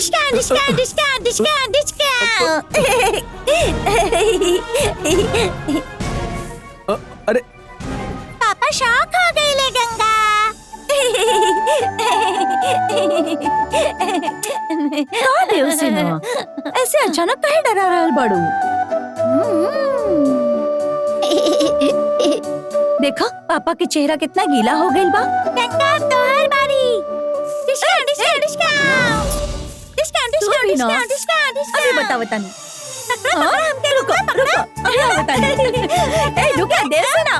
डिस्का डिस्का डिस्का डिस्का डिस्का। अरे पापा शॉक हो गई ले गंगा। का देव सिन्हा ऐसे अचानक काहे डरा रहल बाड़ू? देखा पापा के चेहरा कितना गीला हो गइल बा। गंगा तोहर बारी। डिस्का डिस्का डिस्का डिस्का डिस्का डिस्का डिस्का डिस्का। अभी बताओ तनी। हमके रुको रुको। अभी बतानी। ए रुको देव सिन्हा।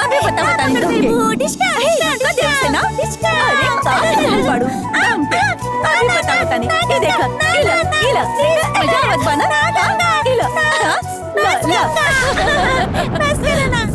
अभी बताओ तनी तुमके। डिस्का का देव सिन्हा? अरे का रहल बाड़ू? अभी बताओ तनी। ये देखा गीला गीला मजा आवत बा ना? गीला ला बस करो ना।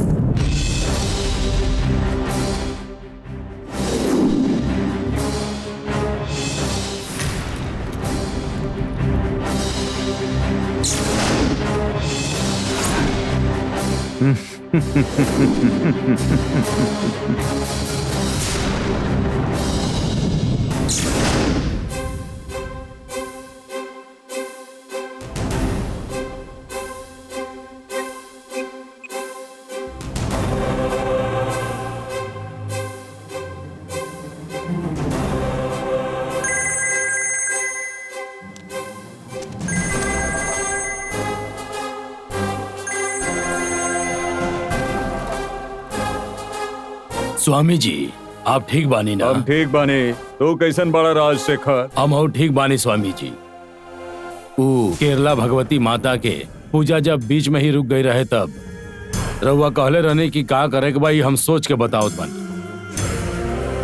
स्वामी जी आप ठीक बानी ना? हम ठीक बानी। तू कैसन बड़ा राजशेखर? हम और ठीक बानी स्वामी जी। केरला भगवती माता के पूजा जब बीच में ही रुक गई रहे तब रउआ कहले रहने की का करे के भाई हम सोच के बताओ बानी।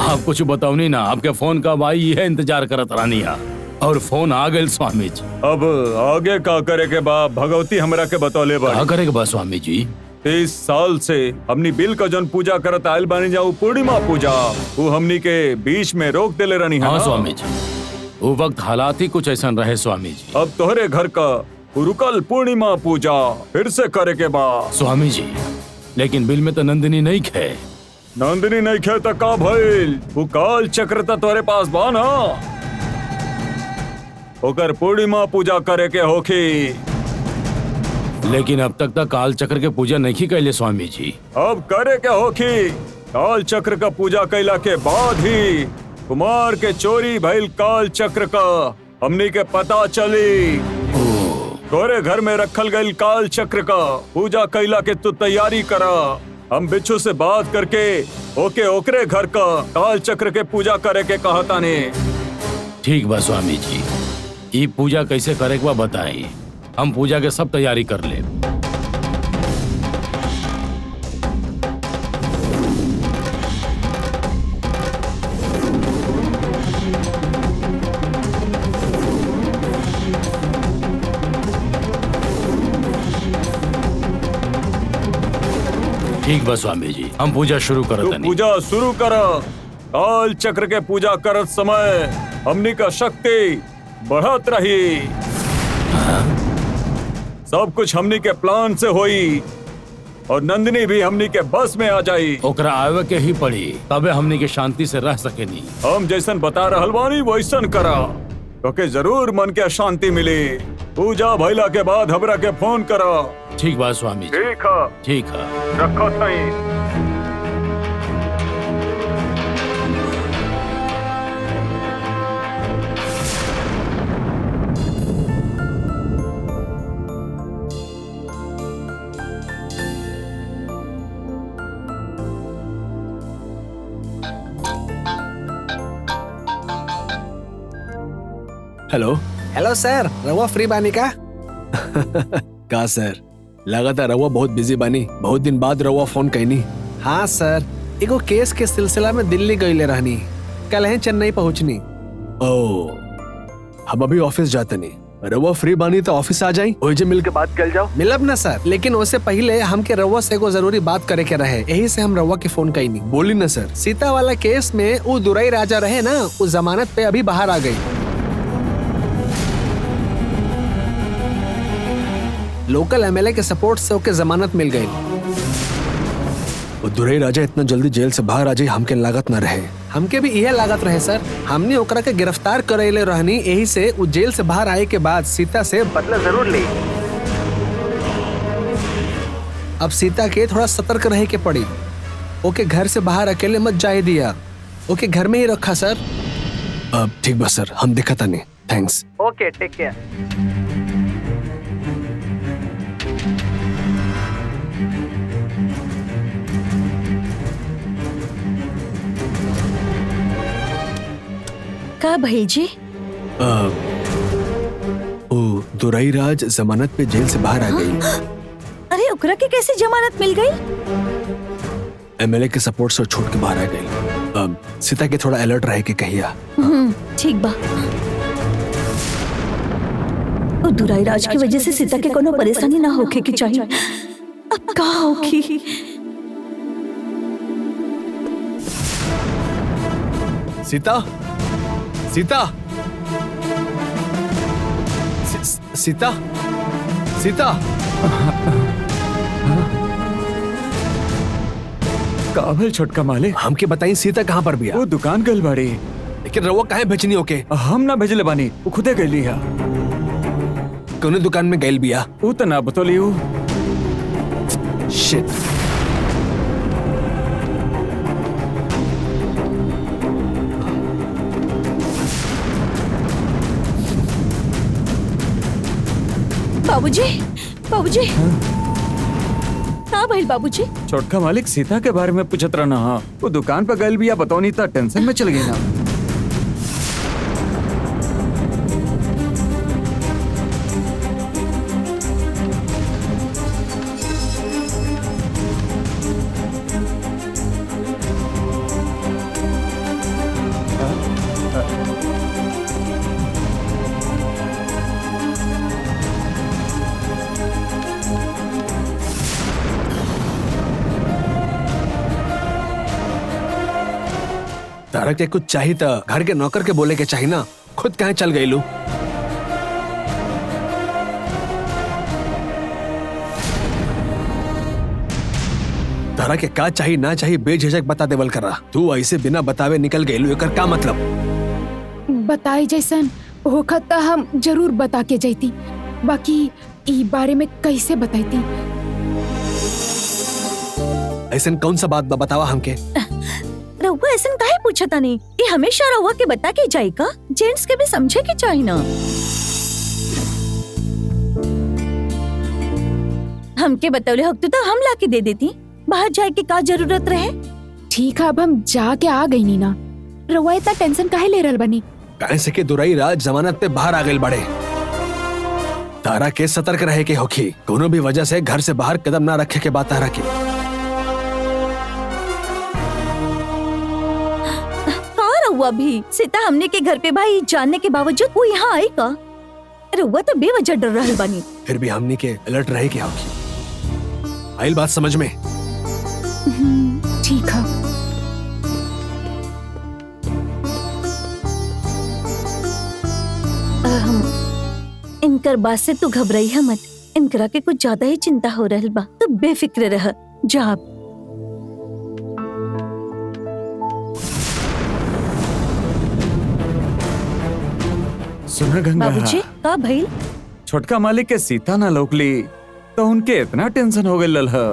आप कुछ बताओ ना, आपके फोन कब आई यह इंतजार करत रहनी है और फोन आ गए स्वामी जी। अब आगे का करे के बा भगवती हमरा के बतौले बा। का करे के बा स्वामी जी? 30 साल से हमनी बिल का जन पूजा करत आयल बानी जाऊ पूर्णिमा पूजा वो हमनी के बीच में रोक देले रहनी है। हाँ स्वामी जी, वो वक्त हालात ही कुछ ऐसा रहे स्वामी जी। अब तोहरे घर का रुकल पूर्णिमा पूजा फिर से करे के बा स्वामी जी। लेकिन बिल में तो नंदिनी नहीं खे। नंदिनी नहीं खे तो का भइल? वो काल चक्र तो तोहरे पास बा ना, ओकर पूर्णिमा पूजा करे के होखी। लेकिन अब तक काल चक्र के पूजा नहीं कैले स्वामी जी। अब करे के होखी। काल चक्र का पूजा कैला के बाद ही कुमार के चोरी भइल काल चक्र का हमनी के पता चली। तोरे घर में रखल गइल काल चक्र का पूजा कैला के तू तैयारी करा। हम बिच्छू से बात करके ओकरे घर का काल चक्र के पूजा करे के कहता ने। ठीक बा स्वामी जी, ये पूजा कैसे करे के बा बताई, हम पूजा के सब तैयारी कर ले। ठीक बा स्वामी जी, हम पूजा शुरू करत तू हनी। पूजा शुरू करा। काल चक्र के पूजा करत समय हमनी का शक्ति बढ़त रही। सब कुछ हमनी के प्लान से होई और नंदिनी भी हमनी के बस में आ जाई। ओकरा आवे के ही पड़ी, तबे हमनी के शांति से रह सकेनी। हम जैसन बता रहल बानी वैसन करा, तो जरूर मन के शांति मिली। पूजा भइला के बाद हमरा के फोन करा। ठीक बा स्वामी जी। ठीक है, ठीक है। रखो सही। हेलो हेलो सर, रवा फ्री बानी का? का सर, लगातार रवा बहुत बिजी बानी, बहुत दिन बाद रवा फोन कैनी। हाँ सर, एगो केस के सिलसिला में दिल्ली गईले रहनी, कल है चेन्नई पहुंचनी। ओ, हम अभी ऑफिस जाते नहीं। रवा फ्री बानी तो ऑफिस आ जाई, ओजे मिल के बात कर जाओ। मिलब ना सर, लेकिन उससे पहले हमके रवा से एगो जरूरी बात करे के रहे, यही से हम रवा के फोन कैनी। बोली ना सर। सीता वाला केस में वो दुराई राजा रहे ना, वो जमानत पे अभी बाहर आ गई। लोकल एमएलए के सपोर्ट से ओके जमानत मिल गई। वो दुराई राजा इतना जल्दी जेल से बाहर आ जाए हमके लागत न रहे। हमके भी यह लागत रहे सर। हमने ओकरा के गिरफ्तार करेले रहनी, यही से वो जेल से बाहर आए के बाद सीता से बदला जरूर ली। अब सीता के थोड़ा सतर्क रहे के पड़ी। ओके घर से बाहर अकेले मत जाए दिया, ओके घर में ही रखा सर। अब ठीक बस सर, हम दिखता नहीं। थैंक्स। ओके टेक केयर। का भाई जी? ओ दुराई राज जमानत पे जेल से बाहर आ गई। अरे ओकरा के कैसे जमानत मिल गई? एमएलए के सपोर्ट से छूट के बाहर आ गई। अब सीता के थोड़ा अलर्ट रहे के कहिया। ठीक बा। ओ दुराई राज की वजह से सीता के कोनो परेशानी ना होके की चाहिए। अब का होगी? सीता, सीता, सीता, सीता। काबिल छोटका मालिक, हमके बताई सीता कहाँ पर बिया? वो दुकान गल बाड़ी। लेकिन रवा काहे भेजनी होके? हम ना भेजले बानी, वो खुदे गईली है। कौने दुकान में गैल बिया? वो तो ना बतौली। शिट। बाबूजी, बाबूजी, का भइल बाबूजी? छोटका मालिक सीता के बारे में पूछत रहना। हाँ, वो दुकान पर गल बिया बतौनी तो टेंशन में चल गई ना। तारा के कुछ चाहिए तो घर के नौकर के बोले के चाहिए ना, खुद कहाँ चल गई लू? तारा के का चाहिए ना चाहिए बेझिझक बता देवल कर रहा। तू ऐसे बिना बतावे निकल गई लू, एकर का मतलब? बताई जैसन होखत त हम जरूर बता के जैती, बाकी ई बारे में कैसे बताईती? ऐसा कौन सा बात बतावा हमके? रउआ ऐसा काहे पूछता नहीं? ये हमेशा रउआ के बता के जाई का? जेंट्स के भी समझे के चाहिए ना। हमके बतौले हक तो हम ला के दे देती, बाहर जाए के का जरूरत रहे? ठीक है, अब हम जाके आ गई नी ना। रउआ इतना टेंशन काहे ले रहल बनी? कहीं से के दुराई राज जमानत पे बाहर आ गए बड़े। तारा के सतर्क रहे के होखी, कोनो भी वजह से घर से बाहर कदम ना रखे के बात तारा के। रउआ भी सीता हमने के घर पे भाई जानने के बावजूद वो यहाँ आई का? रउआ तो बेवजह डर रहल बानी। फिर भी हमने के अलर्ट रहे के होखी। आइल बात समझ में? ठीक है। इनकर बात से तू घबराई है मत। इनकरा के कुछ ज्यादा ही चिंता हो रहल बा, तो बेफिक्र रह। जा सुना गंगा, बाबूजी, का भइल? छोटका मालिक के सीता ना लौकली तो उनके इतना टेंशन हो गई लल्हा।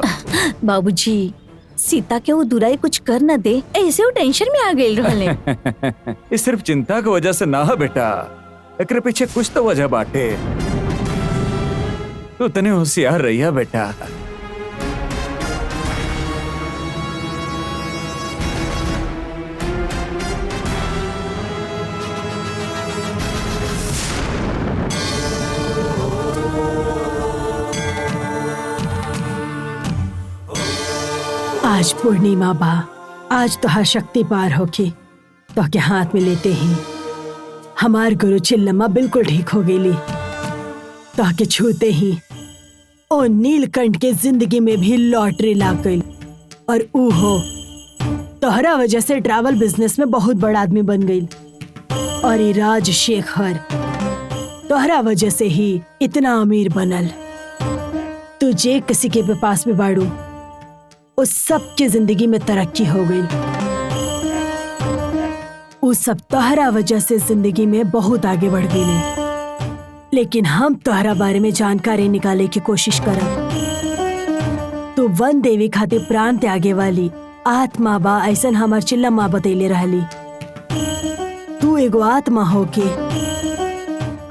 बाबूजी, सीता के वो दुराई कुछ कर न दे, ऐसे वो टेंशन में आ गए रहले। ये सिर्फ चिंता की वजह से ना है बेटा, एकरे पीछे कुछ तो वजह बाटे। तू तने होशियार रहिया बेटा। आज पूर्णिमा बा, आज तो हर शक्ति पार होके तो के हाथ में लेते ही हमार गुरु चिल्लम्मा बिल्कुल ठीक हो गई। तो के छूते ही ओ नीलकंठ के जिंदगी में भी लॉटरी लाग गई और ऊ हो तोहरा वजह से ट्रैवल बिजनेस में बहुत बड़ा आदमी बन गई। और ये राजशेखर तोहरा वजह से ही इतना अमीर बनल। तुझे किसी के पास में बाड़ू उस सब की जिंदगी में तरक्की हो गई। वो सब तोहरा वजह से जिंदगी में बहुत आगे बढ़ गई। लेकिन हम तोहरा बारे में जानकारी निकाले की कोशिश करब। तो वन देवी खातिर प्राण त्यागे वाली आत्मा बा, ऐसन हमार चिल्लम्मा बतैले रहली। तू एगो आत्मा होके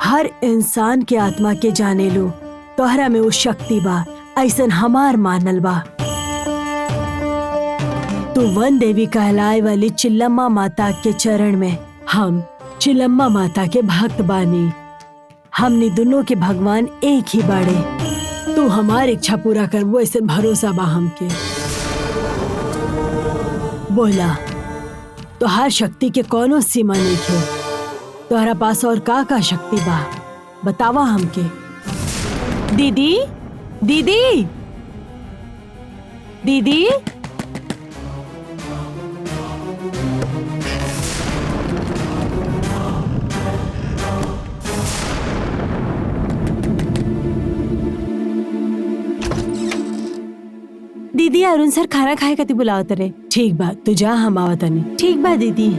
हर इंसान के आत्मा के जाने लो, तोहरा में वो शक्ति बा, ऐसन हमार मानल बा। तू वन देवी कहलाए वाली चिल्लम्मा माता के चरण में हम चिल्लम्मा माता के भक्त बानी। हमने दोनों के भगवान एक ही बाड़े। तू हमारी इच्छा पूरा कर, वो ऐसे भरोसा बा हमके। बोला तो हर शक्ति के कोनो सीमा नहीं है। तोहरा पास और का शक्ति बा, बतावा हमके। दीदी दीदी दीदी दीदी अरुण सर खाना खाए कति बुलावत रे। ठीक बा, तू जा, हम आवतनी। ठीक बा दीदी।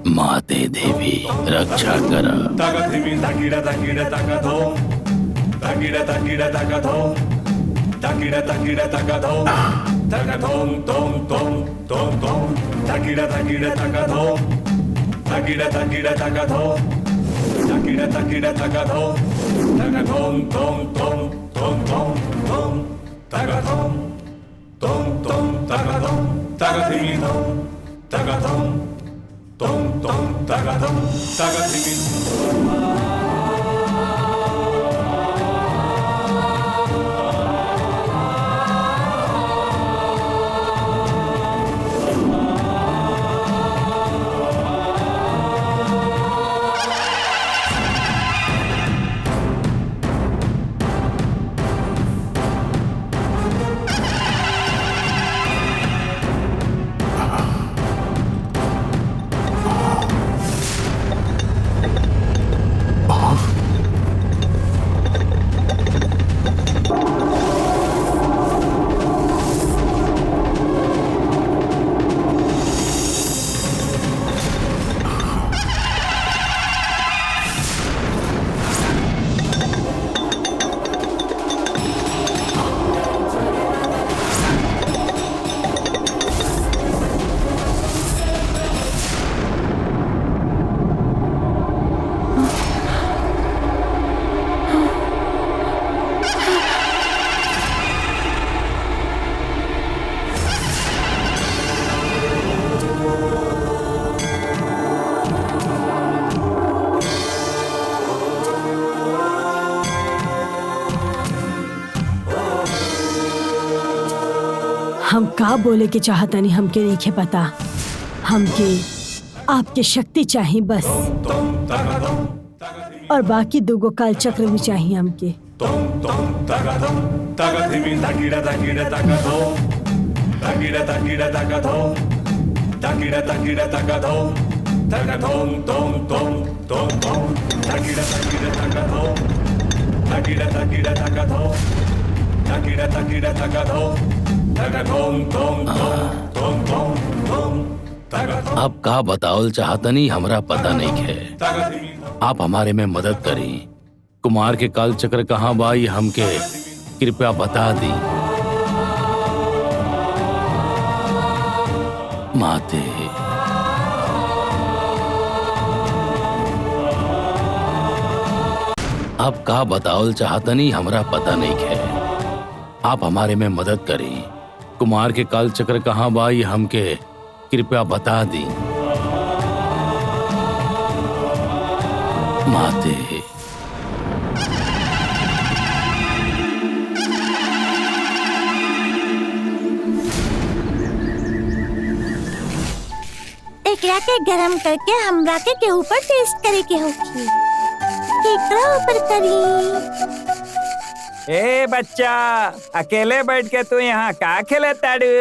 माते देवी रक्षा कर। हम का बोले के चाहता नहीं, हमके नहीं पता। हमके आपके शक्ति चाहिए बस, और बाकी दुगो काल चक्र भी चाहिए हमके। आप का बताओल चाहतनी हमरा पता नहीं है। आप हमारे में मदद करी। कुमार के काल चक्र कहाँ बा ये हमके कृपया बता दी। माते आप का बताओल चाहतनी हमरा पता नहीं है। आप हमारे में मदद करी। कुमार के काल चक्र कहाँ बा ये हमके कृपया बता दी। माते एकरा के गरम करके हमरा के ऊपर टेस्ट करे के होगी। केकरा ऊपर करी? ए बच्चा, अकेले बैठ के तू यहाँ का खेले ताड़ू?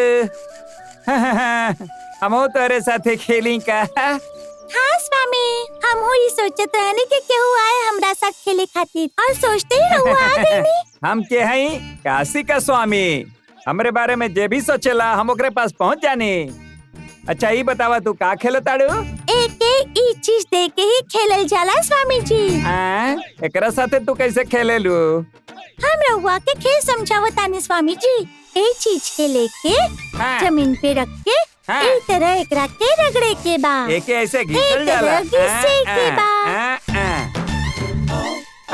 हमो तोरे साथे खेली का। हाँ स्वामी, हम ही सोचत रहने के केहू आए हमरा साथ खेले खातिर और सोचते ही रहुआ आ गईनी। हम के हई काशी का स्वामी। हमरे बारे में जे भी सोचेला हम ओकरे पास पहुँच जानी। अच्छा ये बतावा तू का खेले ताड़ू? एक ई चीज दे के ही खेलल जाला स्वामी जी। एकरा साथे तू कैसे खेले लू? हम रहुआ के खेल समझावतानी स्वामी जी। एक चीज के लेके जमीन पे रख के एक तरह एकरा के रगड़े के बा। एक ऐसे घिसल जाला। के बा।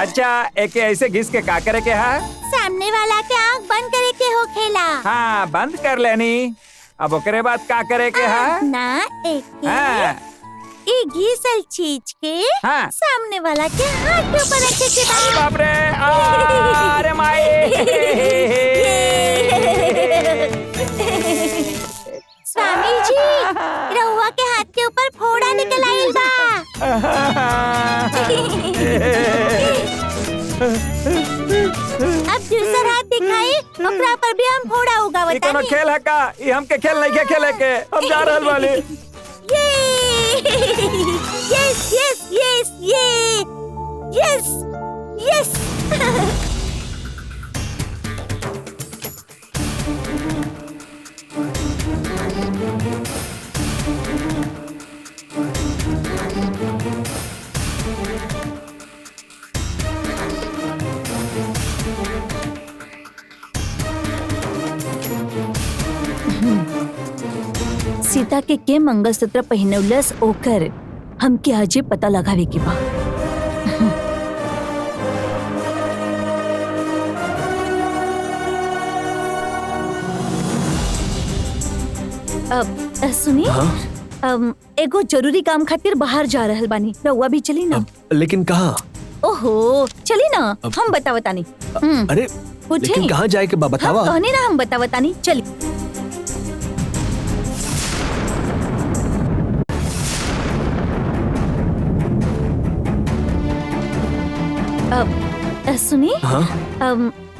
अच्छा एक ऐसे घिस के का करे के है? सामने वाला के आँख बंद करे के हो खेला। हाँ बंद कर लेनी। अब ओकरे बाद का करे के है? ना एक घिसल चीज के सामने वाला के हाथ के ऊपर रखे के बा। बाप रे, अरे माई। स्वामी जी, रहुआ के हाथ के ऊपर फोड़ा निकल आइल बा। अब दूसरा हाथ दिखाई, ओकरा पर भी हम फोड़ा उगावतानी। ये कोनो खेल है का? ये हमके खेल नहीं के खेले के। हम जा रहल वाली। Yes yes yes yes yes. Sita के मंगलसूत्र पहनौलस ओकर हमके आजे पता लगावे के बा। अब सुनिए। एगो जरूरी काम खातिर बाहर जा रहल बानी। रहुआ भी चली ना। लेकिन कहाँ? ओहो चली ना, हम बतावतानी। अरे लेकिन कहाँ जाए के बा बतावा। कहने ना हम बतावतानी, चली। सुनिए।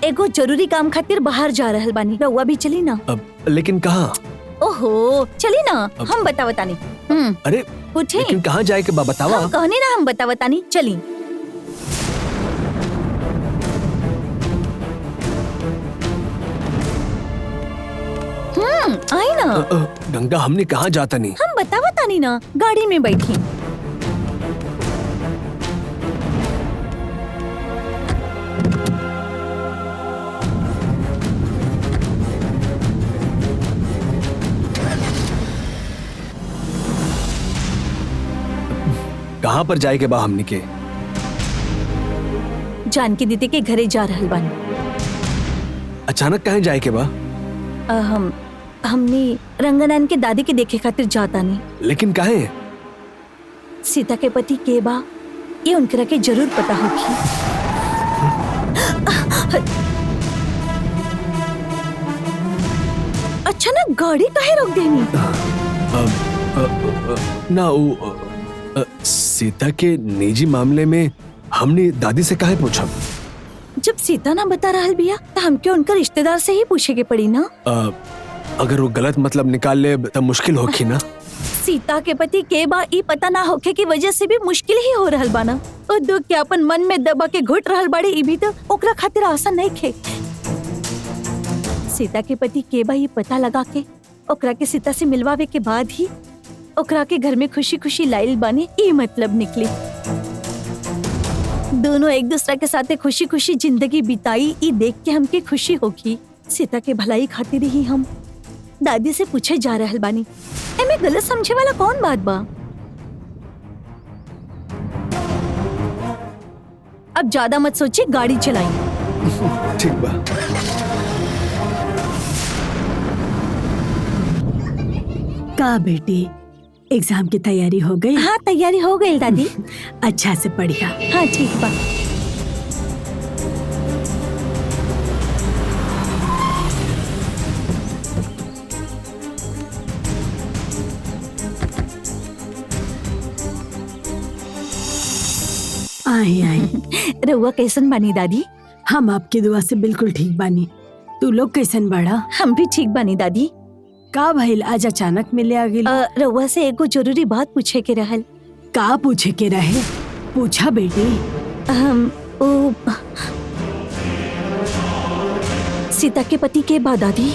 एगो जरूरी काम खातिर बाहर जा रहल बानी। रहुआ भी चली ना। लेकिन कहाँ? ओहो चली ना, हम बतावतानी। अरे पूछे लेकिन कहाँ जाए के बा बतावा। कहने ना हम बतावतानी, चली। आई ना। गंगा हमने कहाँ जाता नहीं। हम बतावतानी ना, गाड़ी में बैठी। कहाँ पर जाए के बा हमनी के? जानकी दीदी के घरे जा रहल बानी। अचानक कहीं जाए के बा? हमने रंगनान के दादी के देखे खातिर जाता नहीं। लेकिन काहे? सीता के पति के बा ये उनकरा के जरूर पता होगी। अच्छा ना, गाड़ी काहे रोक देनी? ना वो सीता के निजी मामले में हमने दादी से काहे पूछा? जब सीता ना बता रहल बिया तो हमके उनका रिश्तेदार से ही पूछे के पड़ी ना। अगर वो गलत मतलब निकाल ले तो मुश्किल होगी ना। सीता के पति के बा ई पता ना होखे की वजह से भी मुश्किल ही हो रहल बाना। और दुख के अपन मन में दबा के घुट रहल बाड़ी, ई भी तो ओकरा खातिर आसान नहीं खे। सीता के पति के बा ये पता लगा के ओकरा के सीता से मिलवावे के बाद ही ओकरा के घर में खुशी खुशी लाइल बानी ई मतलब निकली। दोनों एक दूसरा के साथ खुशी खुशी जिंदगी बिताई ई देख के हमके खुशी होगी। सीता के भलाई खातिर ही हम दादी से पूछे जा रहल बानी। एमे गलत समझे वाला कौन बात बा? अब ज्यादा मत सोचिए, गाड़ी चलाई। ठीक बा। का बेटी, एग्जाम की तैयारी हो गई? हाँ तैयारी हो गई दादी। अच्छा से पढ़िया। हाँ ठीक बा। आई आई। रउआ कैसन बानी दादी? हम आपकी दुआ से बिल्कुल ठीक बानी। तू लोग कैसन बाड़ा? हम भी ठीक बानी दादी। का भइल आज अचानक मिले आ गेल? रउआ से एगो जरूरी बात पूछे के रहल। का पूछे के रहे? पूछा बेटी। सीता के पति के बा दादी।